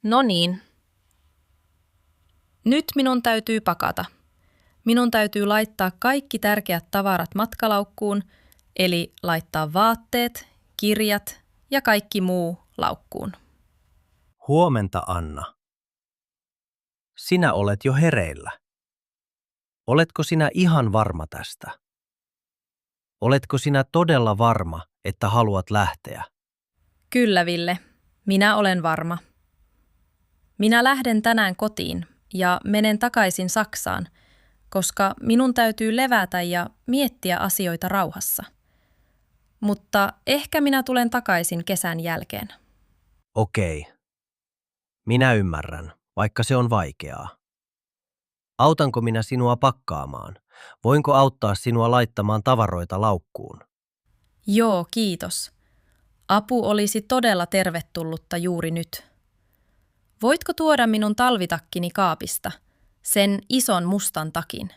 No niin. Nyt minun täytyy pakata. Minun täytyy laittaa kaikki tärkeät tavarat matkalaukkuun, eli laittaa vaatteet, kirjat ja kaikki muu laukkuun. Huomenta, Anna. Sinä olet jo hereillä. Oletko sinä ihan varma tästä? Oletko sinä todella varma, että haluat lähteä? Kyllä, Ville. Minä olen varma. Minä lähden tänään kotiin ja menen takaisin Saksaan, koska minun täytyy levätä ja miettiä asioita rauhassa. Mutta ehkä minä tulen takaisin kesän jälkeen. Okei. Minä ymmärrän, vaikka se on vaikeaa. Autanko minä sinua pakkaamaan? Voinko auttaa sinua laittamaan tavaroita laukkuun? Joo, kiitos. Apu olisi todella tervetullutta juuri nyt. Voitko tuoda minun talvitakkini kaapista, sen ison mustan takin?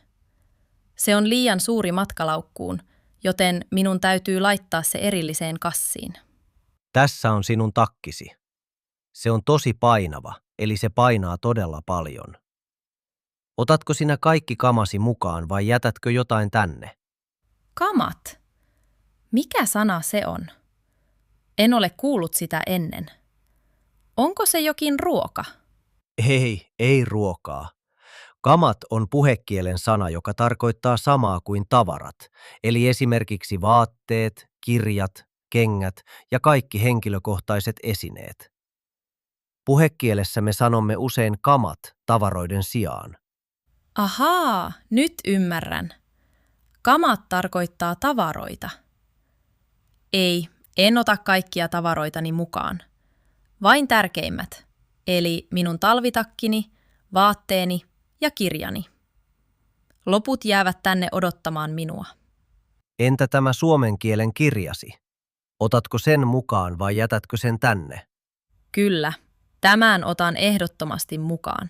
Se on liian suuri matkalaukkuun, joten minun täytyy laittaa se erilliseen kassiin. Tässä on sinun takkisi. Se on tosi painava, eli se painaa todella paljon. Otatko sinä kaikki kamasi mukaan vai jätätkö jotain tänne? Kamat? Mikä sana se on? En ole kuullut sitä ennen. Onko se jokin ruoka? Ei ruokaa. Kamat on puhekielen sana, joka tarkoittaa samaa kuin tavarat, eli esimerkiksi vaatteet, kirjat, kengät ja kaikki henkilökohtaiset esineet. Puhekielessä me sanomme usein kamat tavaroiden sijaan. Ahaa, nyt ymmärrän. Kamat tarkoittaa tavaroita. Ei, en ota kaikkia tavaroitani mukaan. Vain tärkeimmät, eli minun talvitakkini, vaatteeni ja kirjani. Loput jäävät tänne odottamaan minua. Entä tämä suomen kielen kirjasi? Otatko sen mukaan vai jätätkö sen tänne? Kyllä, tämän otan ehdottomasti mukaan.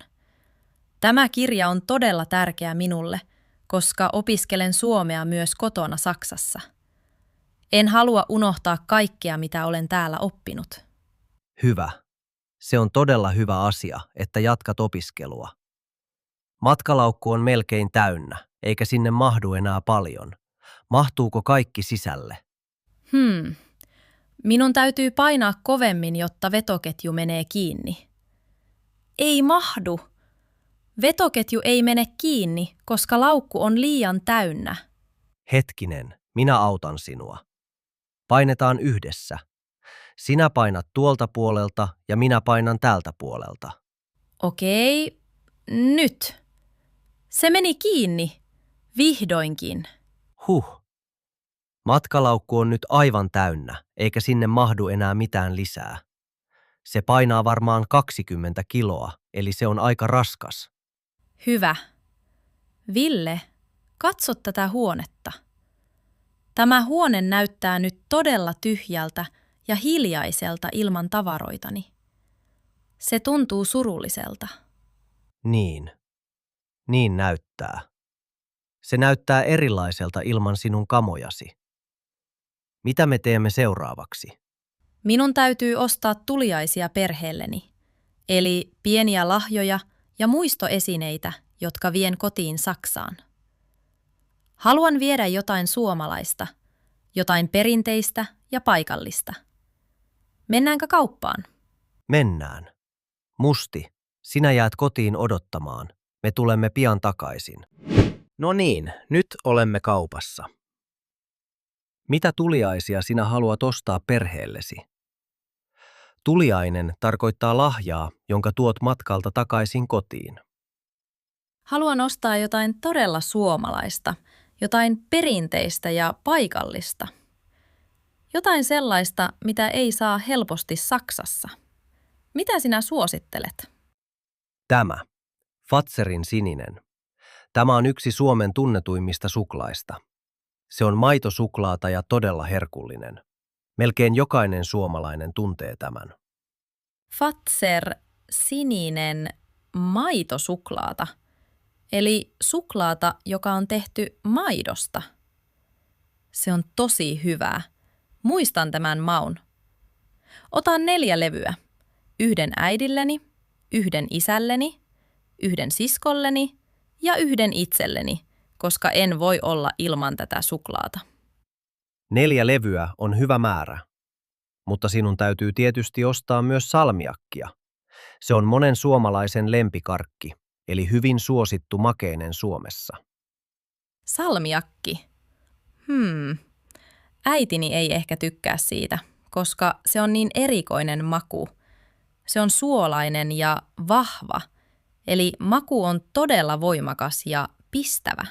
Tämä kirja on todella tärkeä minulle, koska opiskelen suomea myös kotona Saksassa. En halua unohtaa kaikkea, mitä olen täällä oppinut. Hyvä. Se on todella hyvä asia, että jatkat opiskelua. Matkalaukku on melkein täynnä, eikä sinne mahdu enää paljon. Mahtuuko kaikki sisälle? Minun täytyy painaa kovemmin, jotta vetoketju menee kiinni. Ei mahdu. Vetoketju ei mene kiinni, koska laukku on liian täynnä. Hetkinen, minä autan sinua. Painetaan yhdessä. Sinä painat tuolta puolelta ja minä painan tältä puolelta. Okei, nyt. Se meni kiinni. Vihdoinkin. Matkalaukku on nyt aivan täynnä, eikä sinne mahdu enää mitään lisää. Se painaa varmaan 20 kiloa, eli se on aika raskas. Hyvä. Ville, katso tätä huonetta. Tämä huone näyttää nyt todella tyhjältä ja hiljaiselta ilman tavaroitani. Se tuntuu surulliselta. Niin näyttää. Se näyttää erilaiselta ilman sinun kamojasi. Mitä me teemme seuraavaksi? Minun täytyy ostaa tuliaisia perheelleni, eli pieniä lahjoja ja muistoesineitä, jotka vien kotiin Saksaan. Haluan viedä jotain suomalaista, jotain perinteistä ja paikallista. Mennäänkö kauppaan? Mennään. Musti, sinä jäät kotiin odottamaan. Me tulemme pian takaisin. No niin, nyt olemme kaupassa. Mitä tuliaisia sinä haluat ostaa perheellesi? Tuliainen tarkoittaa lahjaa, jonka tuot matkalta takaisin kotiin. Haluan ostaa jotain todella suomalaista, jotain perinteistä ja paikallista. Jotain sellaista, mitä ei saa helposti Saksassa. Mitä sinä suosittelet? Tämä, Fazerin sininen. Tämä on yksi Suomen tunnetuimmista suklaista. Se on maitosuklaata ja todella herkullinen. Melkein jokainen suomalainen tuntee tämän. Fazer sininen maitosuklaata, eli suklaata, joka on tehty maidosta. Se on tosi hyvää. Muistan tämän maun. Otan 4 levyä. 1 äidilleni, yhden isälleni, yhden siskolleni ja yhden itselleni, koska en voi olla ilman tätä suklaata. 4 levyä on hyvä määrä, mutta sinun täytyy tietysti ostaa myös salmiakkia. Se on monen suomalaisen lempikarkki, eli hyvin suosittu makeinen Suomessa. Salmiakki. Äitini ei ehkä tykkää siitä, koska se on niin erikoinen maku. Se on suolainen ja vahva, eli maku on todella voimakas ja pistävä.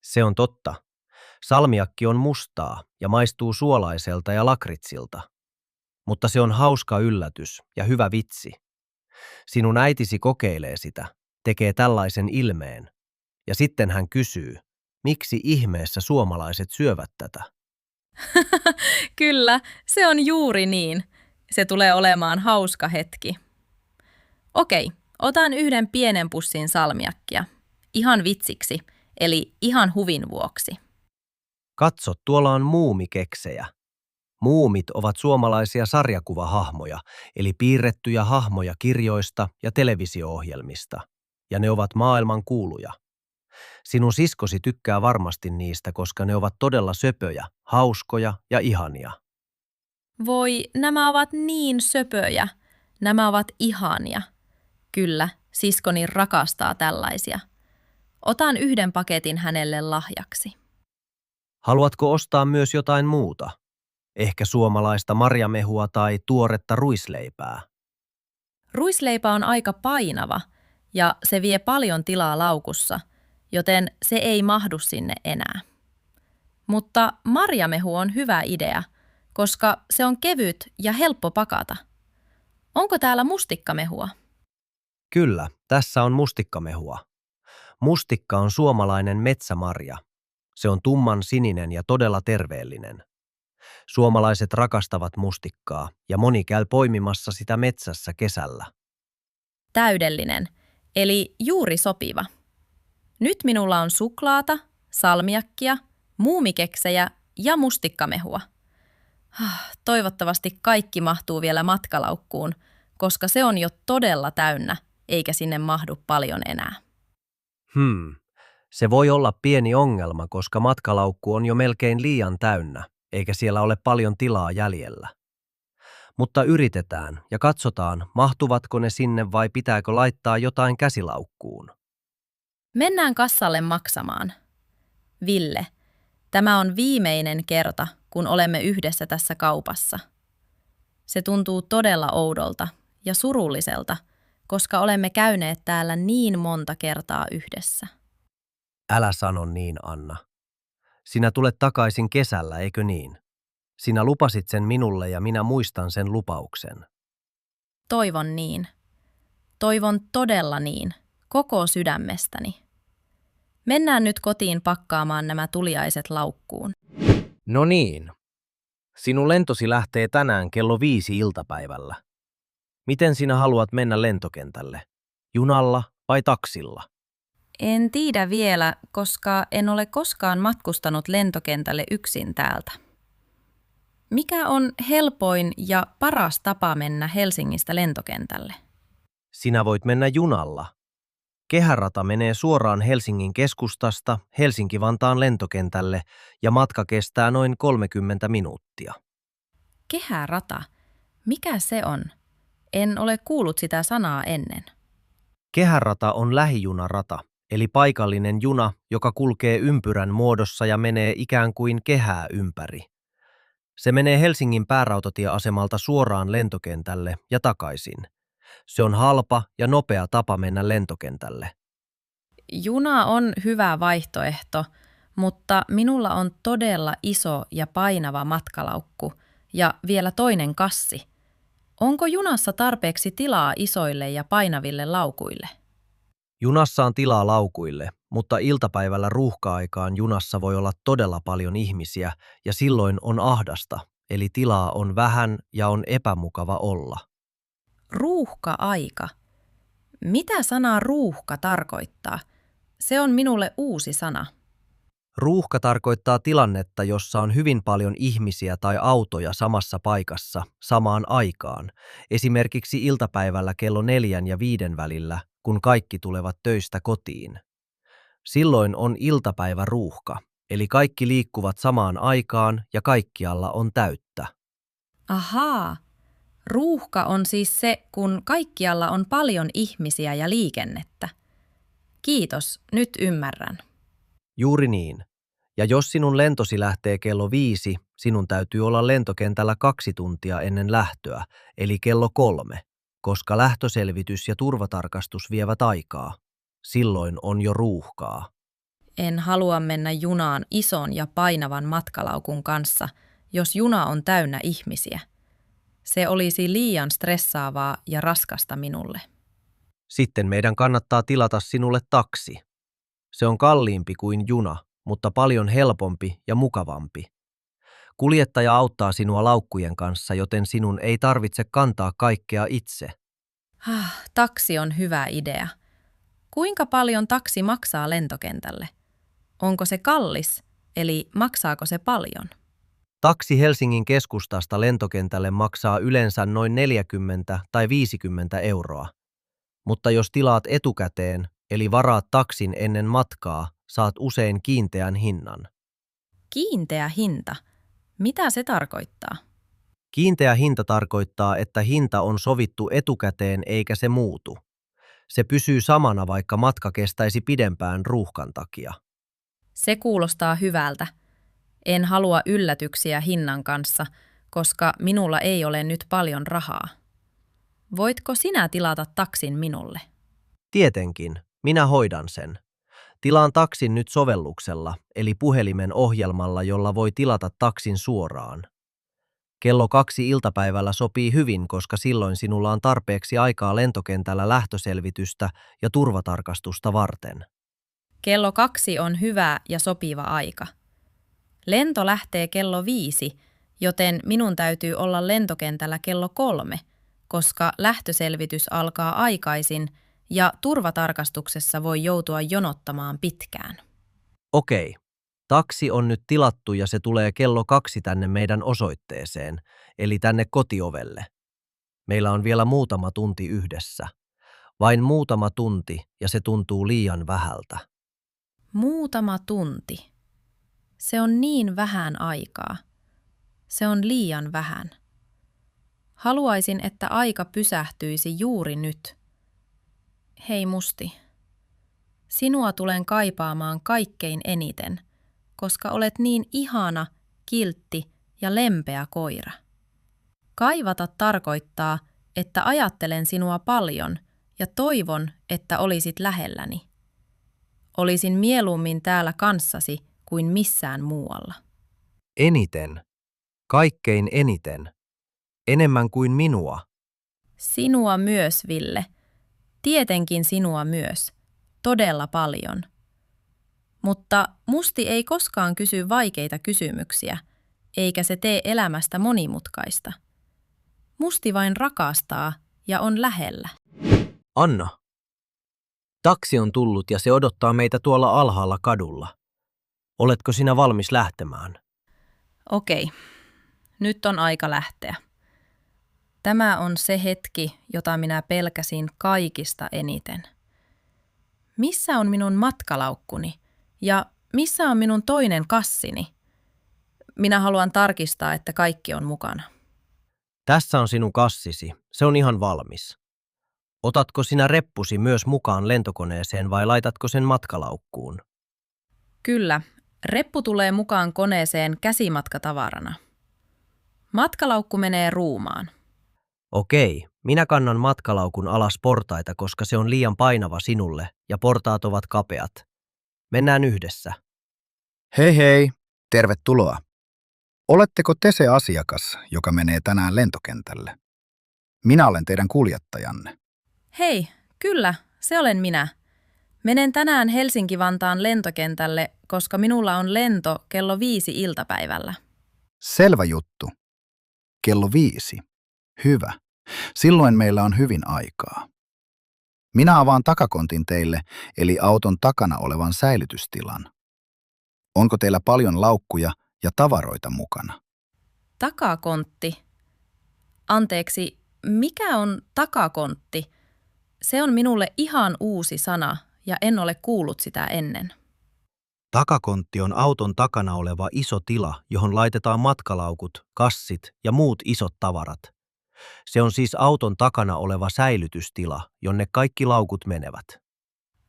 Se on totta. Salmiakki on mustaa ja maistuu suolaiselta ja lakritsilta. Mutta se on hauska yllätys ja hyvä vitsi. Sinun äitisi kokeilee sitä, tekee tällaisen ilmeen, ja sitten hän kysyy, miksi ihmeessä suomalaiset syövät tätä. Kyllä, se on juuri niin. Se tulee olemaan hauska hetki. Okei, otan yhden pienen pussin salmiakkia. Ihan vitsiksi, eli ihan huvin vuoksi. Katso, tuolla on muumikeksejä. Muumit ovat suomalaisia sarjakuvahahmoja, eli piirrettyjä hahmoja kirjoista ja televisio-ohjelmista, ja ne ovat maailman kuuluja. Sinun siskosi tykkää varmasti niistä, koska ne ovat todella söpöjä, hauskoja ja ihania. Voi, nämä ovat niin söpöjä. Nämä ovat ihania. Kyllä, siskoni rakastaa tällaisia. Otan yhden paketin hänelle lahjaksi. Haluatko ostaa myös jotain muuta? Ehkä suomalaista marjamehua tai tuoretta ruisleipää. Ruisleipä on aika painava ja se vie paljon tilaa laukussa, joten se ei mahdu sinne enää. Mutta marjamehu on hyvä idea, koska se on kevyt ja helppo pakata. Onko täällä mustikkamehua? Kyllä, tässä on mustikkamehua. Mustikka on suomalainen metsämarja. Se on tumman sininen ja todella terveellinen. Suomalaiset rakastavat mustikkaa ja moni käy poimimassa sitä metsässä kesällä. Täydellinen, eli juuri sopiva. Nyt minulla on suklaata, salmiakkia, muumikeksejä ja mustikkamehua. Toivottavasti kaikki mahtuu vielä matkalaukkuun, koska se on jo todella täynnä, eikä sinne mahdu paljon enää. Se voi olla pieni ongelma, koska matkalaukku on jo melkein liian täynnä, eikä siellä ole paljon tilaa jäljellä. Mutta yritetään ja katsotaan, mahtuvatko ne sinne vai pitääkö laittaa jotain käsilaukkuun. Mennään kassalle maksamaan. Ville, tämä on viimeinen kerta, kun olemme yhdessä tässä kaupassa. Se tuntuu todella oudolta ja surulliselta, koska olemme käyneet täällä niin monta kertaa yhdessä. Älä sano niin, Anna. Sinä tulet takaisin kesällä, eikö niin? Sinä lupasit sen minulle ja minä muistan sen lupauksen. Toivon niin. Toivon todella niin, koko sydämestäni. Mennään nyt kotiin pakkaamaan nämä tuliaiset laukkuun. No niin. Sinun lentosi lähtee tänään kello 5 iltapäivällä. Miten sinä haluat mennä lentokentälle? Junalla vai taksilla? En tiedä vielä, koska en ole koskaan matkustanut lentokentälle yksin täältä. Mikä on helpoin ja paras tapa mennä Helsingistä lentokentälle? Sinä voit mennä junalla. Kehärata menee suoraan Helsingin keskustasta Helsinki-Vantaan lentokentälle ja matka kestää noin 30 minuuttia. Kehärata. Mikä se on? En ole kuullut sitä sanaa ennen. Kehärata on lähijunarata, eli paikallinen juna, joka kulkee ympyrän muodossa ja menee ikään kuin kehää ympäri. Se menee Helsingin päärautatieasemalta suoraan lentokentälle ja takaisin. Se on halpa ja nopea tapa mennä lentokentälle. Juna on hyvä vaihtoehto, mutta minulla on todella iso ja painava matkalaukku ja vielä toinen kassi. Onko junassa tarpeeksi tilaa isoille ja painaville laukuille? Junassa on tilaa laukuille, mutta iltapäivällä ruuhka-aikaan junassa voi olla todella paljon ihmisiä ja silloin on ahdasta, eli tilaa on vähän ja on epämukava olla. Ruuhka-aika. Mitä sana ruuhka tarkoittaa? Se on minulle uusi sana. Ruuhka tarkoittaa tilannetta, jossa on hyvin paljon ihmisiä tai autoja samassa paikassa samaan aikaan, esimerkiksi iltapäivällä kello 4 ja 5 välillä, kun kaikki tulevat töistä kotiin. Silloin on iltapäiväruuhka, eli kaikki liikkuvat samaan aikaan ja kaikkialla on täyttä. Ahaa, ruuhka on siis se, kun kaikkialla on paljon ihmisiä ja liikennettä. Kiitos, nyt ymmärrän. Juuri niin. Ja jos sinun lentosi lähtee kello 5, sinun täytyy olla lentokentällä 2 tuntia ennen lähtöä, eli kello 3, koska lähtöselvitys ja turvatarkastus vievät aikaa. Silloin on jo ruuhkaa. En halua mennä junaan ison ja painavan matkalaukun kanssa, jos juna on täynnä ihmisiä. Se olisi liian stressaavaa ja raskasta minulle. Sitten meidän kannattaa tilata sinulle taksi. Se on kalliimpi kuin juna, mutta paljon helpompi ja mukavampi. Kuljettaja auttaa sinua laukkujen kanssa, joten sinun ei tarvitse kantaa kaikkea itse. Taksi on hyvä idea. Kuinka paljon taksi maksaa lentokentälle? Onko se kallis, eli maksaako se paljon? Taksi Helsingin keskustasta lentokentälle maksaa yleensä noin 40 tai 50 euroa. Mutta jos tilaat etukäteen, eli varaat taksin ennen matkaa, saat usein kiinteän hinnan. Kiinteä hinta. Mitä se tarkoittaa? Kiinteä hinta tarkoittaa, että hinta on sovittu etukäteen eikä se muutu. Se pysyy samana, vaikka matka kestäisi pidempään ruuhkan takia. Se kuulostaa hyvältä. En halua yllätyksiä hinnan kanssa, koska minulla ei ole nyt paljon rahaa. Voitko sinä tilata taksin minulle? Tietenkin, minä hoidan sen. Tilaan taksin nyt sovelluksella, eli puhelimen ohjelmalla, jolla voi tilata taksin suoraan. Kello 2 iltapäivällä sopii hyvin, koska silloin sinulla on tarpeeksi aikaa lentokentällä lähtöselvitystä ja turvatarkastusta varten. Kello 2 on hyvä ja sopiva aika. Lento lähtee kello 5, joten minun täytyy olla lentokentällä kello 3, koska lähtöselvitys alkaa aikaisin ja turvatarkastuksessa voi joutua jonottamaan pitkään. Okei. Taksi on nyt tilattu ja se tulee kello 2 tänne meidän osoitteeseen, eli tänne kotiovelle. Meillä on vielä muutama tunti yhdessä. Vain muutama tunti ja se tuntuu liian vähältä. Muutama tunti. Se on niin vähän aikaa. Se on liian vähän. Haluaisin, että aika pysähtyisi juuri nyt. Hei Musti, sinua tulen kaipaamaan kaikkein eniten, koska olet niin ihana, kiltti ja lempeä koira. Kaivata tarkoittaa, että ajattelen sinua paljon ja toivon, että olisit lähelläni. Olisin mieluummin täällä kanssasi kuin missään muualla. Eniten. Kaikkein eniten. Enemmän kuin minua. Sinua myös, Ville. Tietenkin sinua myös. Todella paljon. Mutta Musti ei koskaan kysy vaikeita kysymyksiä, eikä se tee elämästä monimutkaista. Musti vain rakastaa ja on lähellä. Anna. Taksi on tullut ja se odottaa meitä tuolla alhaalla kadulla. Oletko sinä valmis lähtemään? Okei, nyt on aika lähteä. Tämä on se hetki, jota minä pelkäsin kaikista eniten. Missä on minun matkalaukkuni ja missä on minun toinen kassini? Minä haluan tarkistaa, että kaikki on mukana. Tässä on sinun kassisi. Se on ihan valmis. Otatko sinä reppusi myös mukaan lentokoneeseen vai laitatko sen matkalaukkuun? Kyllä, reppu tulee mukaan koneeseen käsimatkatavarana. Matkalaukku menee ruumaan. Okei, minä kannan matkalaukun alas portaita, koska se on liian painava sinulle ja portaat ovat kapeat. Mennään yhdessä. Hei hei, tervetuloa. Oletteko te se asiakas, joka menee tänään lentokentälle? Minä olen teidän kuljettajanne. Hei, kyllä, se olen minä. Menen tänään Helsinki-Vantaan lentokentälle, koska minulla on lento kello 5 iltapäivällä. Selvä juttu. Kello 5. Hyvä. Silloin meillä on hyvin aikaa. Minä avaan takakontin teille, eli auton takana olevan säilytystilan. Onko teillä paljon laukkuja ja tavaroita mukana? Takakontti. Anteeksi, mikä on takakontti? Se on minulle ihan uusi sana ja en ole kuullut sitä ennen. Takakontti on auton takana oleva iso tila, johon laitetaan matkalaukut, kassit ja muut isot tavarat. Se on siis auton takana oleva säilytystila, jonne kaikki laukut menevät.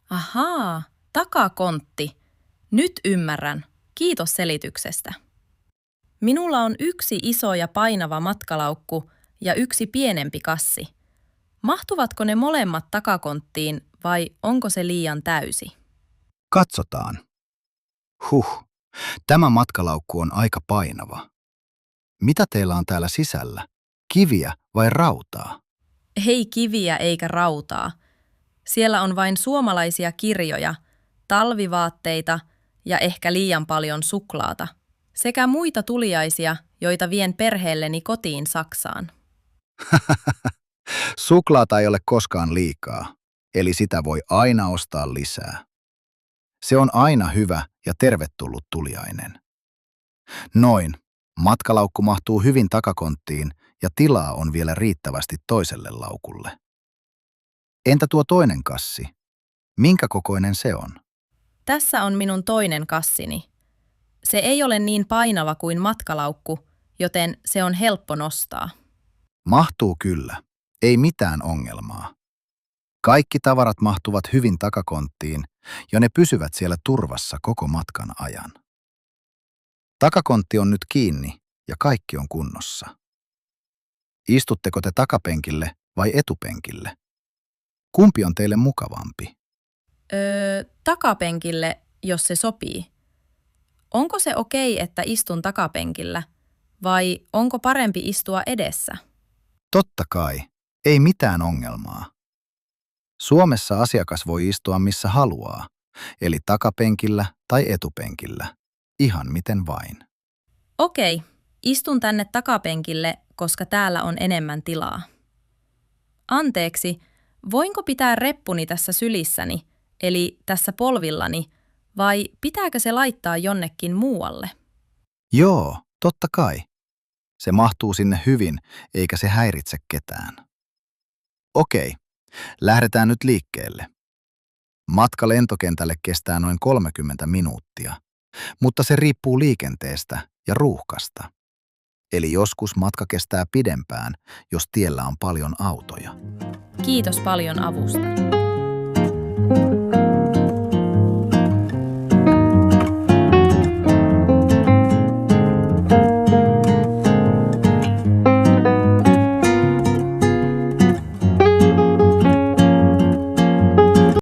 Ahaa, takakontti. Nyt ymmärrän. Kiitos selityksestä. Minulla on yksi iso ja painava matkalaukku ja yksi pienempi kassi. Mahtuvatko ne molemmat takakonttiin vai onko se liian täysi? Katsotaan. Tämä matkalaukku on aika painava. Mitä teillä on täällä sisällä? Kiviä vai rautaa? Ei kiviä eikä rautaa. Siellä on vain suomalaisia kirjoja, talvivaatteita ja ehkä liian paljon suklaata. Sekä muita tuliaisia, joita vien perheelleni kotiin Saksaan. Suklaata ei ole koskaan liikaa, eli sitä voi aina ostaa lisää. Se on aina hyvä ja tervetullut tuliainen. Noin, matkalaukku mahtuu hyvin takakonttiin ja tilaa on vielä riittävästi toiselle laukulle. Entä tuo toinen kassi? Minkä kokoinen se on? Tässä on minun toinen kassini. Se ei ole niin painava kuin matkalaukku, joten se on helppo nostaa. Mahtuu kyllä, ei mitään ongelmaa. Kaikki tavarat mahtuvat hyvin takakonttiin ja ne pysyvät siellä turvassa koko matkan ajan. Takakontti on nyt kiinni ja kaikki on kunnossa. Istutteko te takapenkille vai etupenkille? Kumpi on teille mukavampi? Takapenkille, jos se sopii. Onko se okei, että istun takapenkillä vai onko parempi istua edessä? Totta kai, ei mitään ongelmaa. Suomessa asiakas voi istua missä haluaa, eli takapenkillä tai etupenkillä, ihan miten vain. Okei, istun tänne takapenkille, koska täällä on enemmän tilaa. Anteeksi, voinko pitää reppuni tässä sylissäni, eli tässä polvillani, vai pitääkö se laittaa jonnekin muualle? Joo, totta kai. Se mahtuu sinne hyvin, eikä se häiritse ketään. Okei, lähdetään nyt liikkeelle. Matka lentokentälle kestää noin 30 minuuttia, mutta se riippuu liikenteestä ja ruuhkasta. Eli joskus matka kestää pidempään, jos tiellä on paljon autoja. Kiitos paljon avusta.